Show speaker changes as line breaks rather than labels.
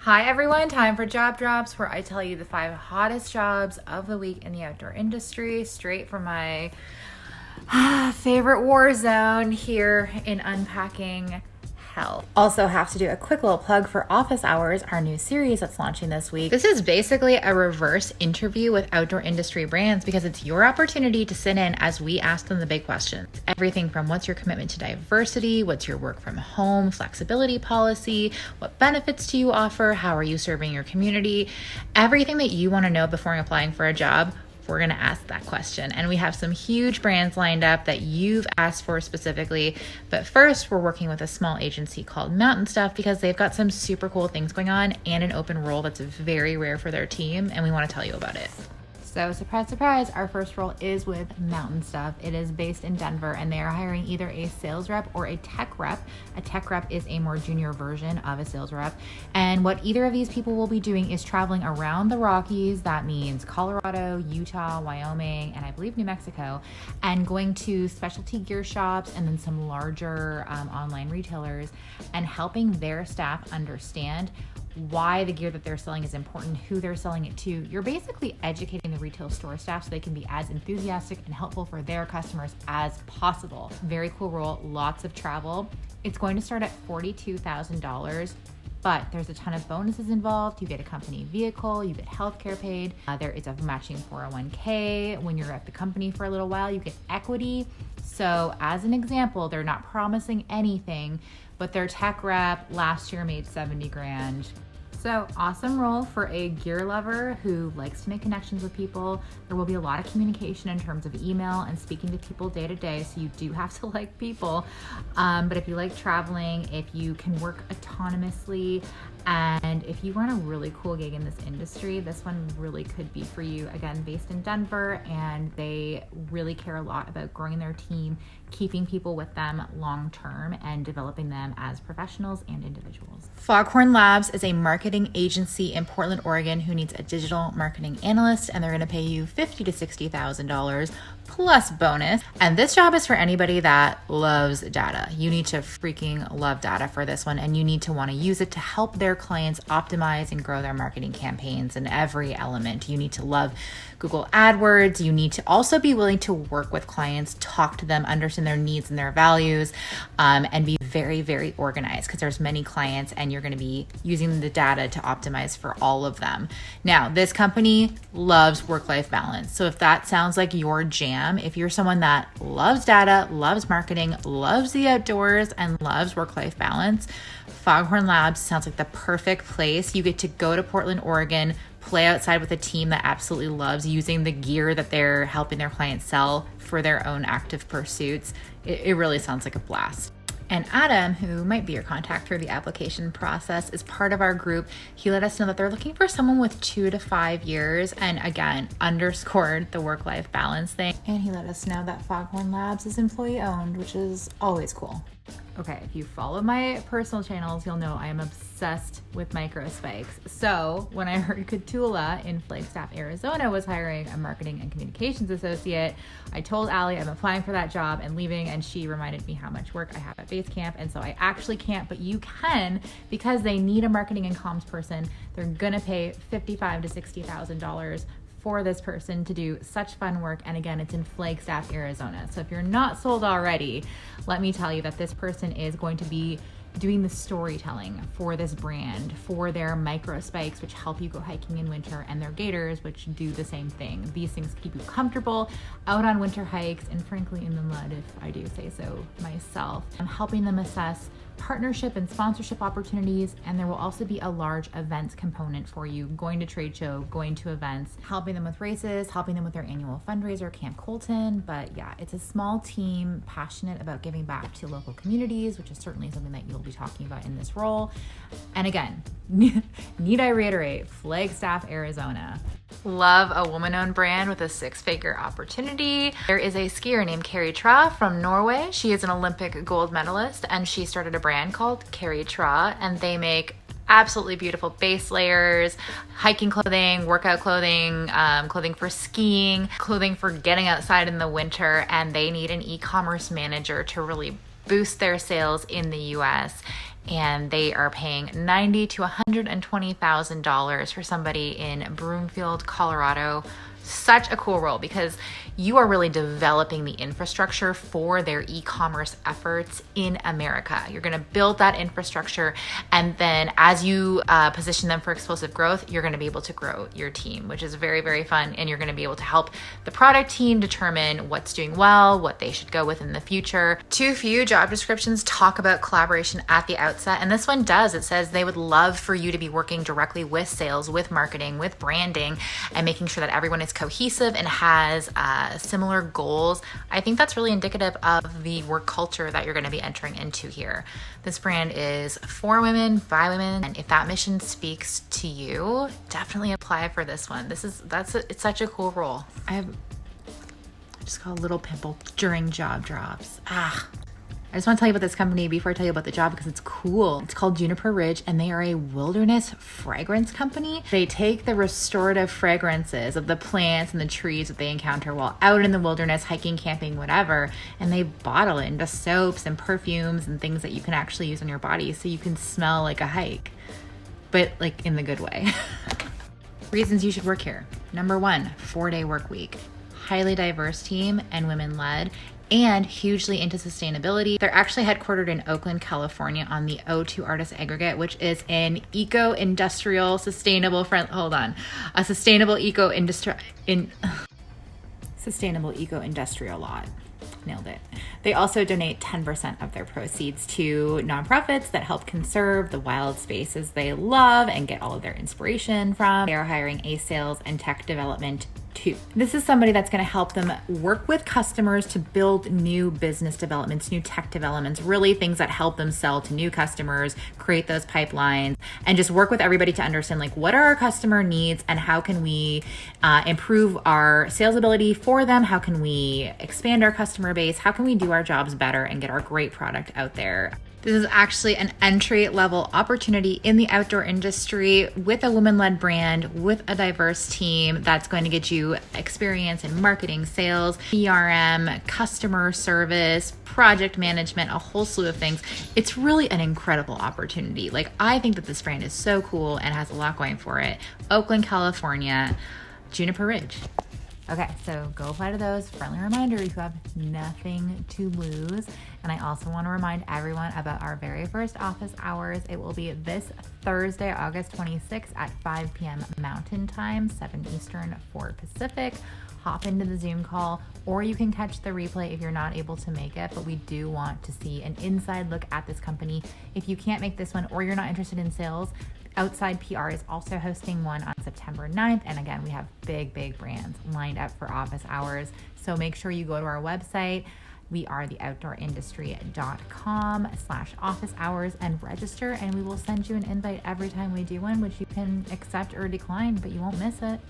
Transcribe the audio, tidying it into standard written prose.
Hi everyone, time for Job Drops, where I tell you the 5 hottest jobs of the week in the outdoor industry, straight from my favorite war zone here in unpacking hell. Also have to do a quick little plug for Office Hours, our new series that's launching this week. This is basically a reverse interview with outdoor industry brands because it's your opportunity to sit in as we ask them the big questions. Everything from what's your commitment to diversity, what's your work from home flexibility policy, what benefits do you offer, how are you serving your community, everything that you want to know before applying for a job. We're going to ask that question. And we have some huge brands lined up that you've asked for specifically. But first, we're working with a small agency called Mountain Stuff because they've got some super cool things going on and an open role that's very rare for their team. And we want to tell you about it. So surprise, surprise, our first role is with Mountain Stuff. It is based in Denver and they are hiring either a sales rep or a tech rep. A tech rep is a more junior version of a sales rep. And what either of these people will be doing is traveling around the Rockies. That means Colorado, Utah, Wyoming, and I believe New Mexico, and going to specialty gear shops and then some larger online retailers and helping their staff understand why the gear that they're selling is important, who they're selling it to. You're basically educating the retail store staff so they can be as enthusiastic and helpful for their customers as possible. Very cool role, lots of travel. It's going to start at $42,000, but there's a ton of bonuses involved. You get a company vehicle, you get healthcare paid. There is a matching 401k. When you're at the company for a little while, you get equity. So as an example, they're not promising anything, but their tech rep last year made 70 grand. So awesome role for a gear lover who likes to make connections with people. There will be a lot of communication in terms of email and speaking to people day to day. So you do have to like people. But if you like traveling, if you can work autonomously, and if you run a really cool gig in this industry, this one really could be for you. Again, based in Denver, and they really care a lot about growing their team, keeping people with them long term, and developing them as professionals and individuals. Foghorn Labs is a marketing agency in Portland, Oregon, who needs a digital marketing analyst, and they're going to pay you $50,000 to $60,000 plus bonus. And this job is for anybody that loves data. You need to freaking love data for this one, and you need to want to use it to help their clients optimize and grow their marketing campaigns in every element. You need to love Google AdWords. You need to also be willing to work with clients, talk to them, understand their needs and their values, and be very, very organized because there's many clients and you're going to be using the data to optimize for all of them. Now, this company loves work-life balance. So if that sounds like your jam, if you're someone that loves data, loves marketing, loves the outdoors, and loves work-life balance, Foghorn Labs sounds like the perfect place. You get to go to Portland, Oregon, play outside with a team that absolutely loves using the gear that they're helping their clients sell for their own active pursuits. It really sounds like a blast. And Adam, who might be your contact through the application process, is part of our group. He let us know that they're looking for someone with 2 to 5 years, and again, underscored the work-life balance thing. And he let us know that Foghorn Labs is employee-owned, which is always cool. Okay, if you follow my personal channels, you'll know I am obsessed with micro spikes. So when I heard Katula in Flagstaff, Arizona was hiring a marketing and communications associate, I told Allie I'm applying for that job and leaving, and she reminded me how much work I have at base camp. And so I actually can't, but you can, because they need a marketing and comms person. They're gonna pay $55,000 to $60,000 for this person to do such fun work. And again, it's in Flagstaff, Arizona. So if you're not sold already, let me tell you that this person is going to be doing the storytelling for this brand, for their micro spikes, which help you go hiking in winter, and their gaiters, which do the same thing. These things keep you comfortable out on winter hikes and frankly in the mud, if I do say so myself. I'm helping them assess partnership and sponsorship opportunities, and there will also be a large events component for you, going to trade show, going to events, helping them with races, helping them with their annual fundraiser, Camp Colton. But yeah, it's a small team passionate about giving back to local communities, which is certainly something that you'll be talking about in this role. And again, need I reiterate, Flagstaff, Arizona. Love a woman-owned brand with a 6-figure opportunity. There is a skier named Carrie Tra from Norway. She is an Olympic gold medalist, and she started a brand called Carrie Tra, and they make absolutely beautiful base layers, hiking clothing, workout clothing, clothing for skiing, clothing for getting outside in the winter, and they need an e-commerce manager to really boost their sales in the US. and they are paying $90,000 to $120,000 for somebody in Broomfield, Colorado. Such a cool role because you are really developing the infrastructure for their e-commerce efforts in America. You're going to build that infrastructure, and then as you position them for explosive growth, you're going to be able to grow your team, which is very, very fun. And you're going to be able to help the product team determine what's doing well, what they should go with in the future. Too few job descriptions talk about collaboration at the outset, and this one does. It says they would love for you to be working directly with sales, with marketing, with branding, and making sure that everyone is cohesive and has similar goals. I think that's really indicative of the work culture that you're going to be entering into here. This brand is for women, by women, and if that mission speaks to you, definitely apply for this one. It's such a cool role. I just got a little pimple during job drops. I just want to tell you about this company before I tell you about the job because it's cool. It's called Juniper Ridge, and they are a wilderness fragrance company. They take the restorative fragrances of the plants and the trees that they encounter while out in the wilderness, hiking, camping, whatever, and they bottle it into soaps and perfumes and things that you can actually use on your body so you can smell like a hike, but like in the good way. Reasons you should work here. Number 1, 4-day work week. Highly diverse team and women-led, and hugely into sustainability. They're actually headquartered in Oakland, California on the O2 Artist Aggregate, which is an eco-industrial sustainable eco-industrial lot. Nailed it. They also donate 10% of their proceeds to nonprofits that help conserve the wild spaces they love and get all of their inspiration from. They are hiring a sales and tech development too. This is somebody that's going to help them work with customers to build new business developments, new tech developments, really things that help them sell to new customers, create those pipelines, and just work with everybody to understand like what are our customer needs and how can we improve our sales ability for them? How can we expand our customer base? How can we do our jobs better and get our great product out there? This is actually an entry-level opportunity in the outdoor industry with a women-led brand, with a diverse team that's going to get you experience in marketing, sales, CRM, customer service, project management, a whole slew of things. It's really an incredible opportunity. Like, I think that this brand is so cool and has a lot going for it. Oakland, California, Juniper Ridge. Okay, so go apply to those. Friendly reminder, you have nothing to lose. And I also want to remind everyone about our very first office hours. It will be this Thursday, August 26th at 5 p.m. Mountain Time, 7 Eastern, 4 Pacific. Hop into the Zoom call, or you can catch the replay if you're not able to make it, but we do want to see an inside look at this company. If you can't make this one or you're not interested in sales, Outside PR is also hosting one on September 9th. And again, we have big brands lined up for office hours. So make sure you go to our website. We are theoutdoorindustry.com/office hours and register, and we will send you an invite every time we do one, which you can accept or decline, but you won't miss it.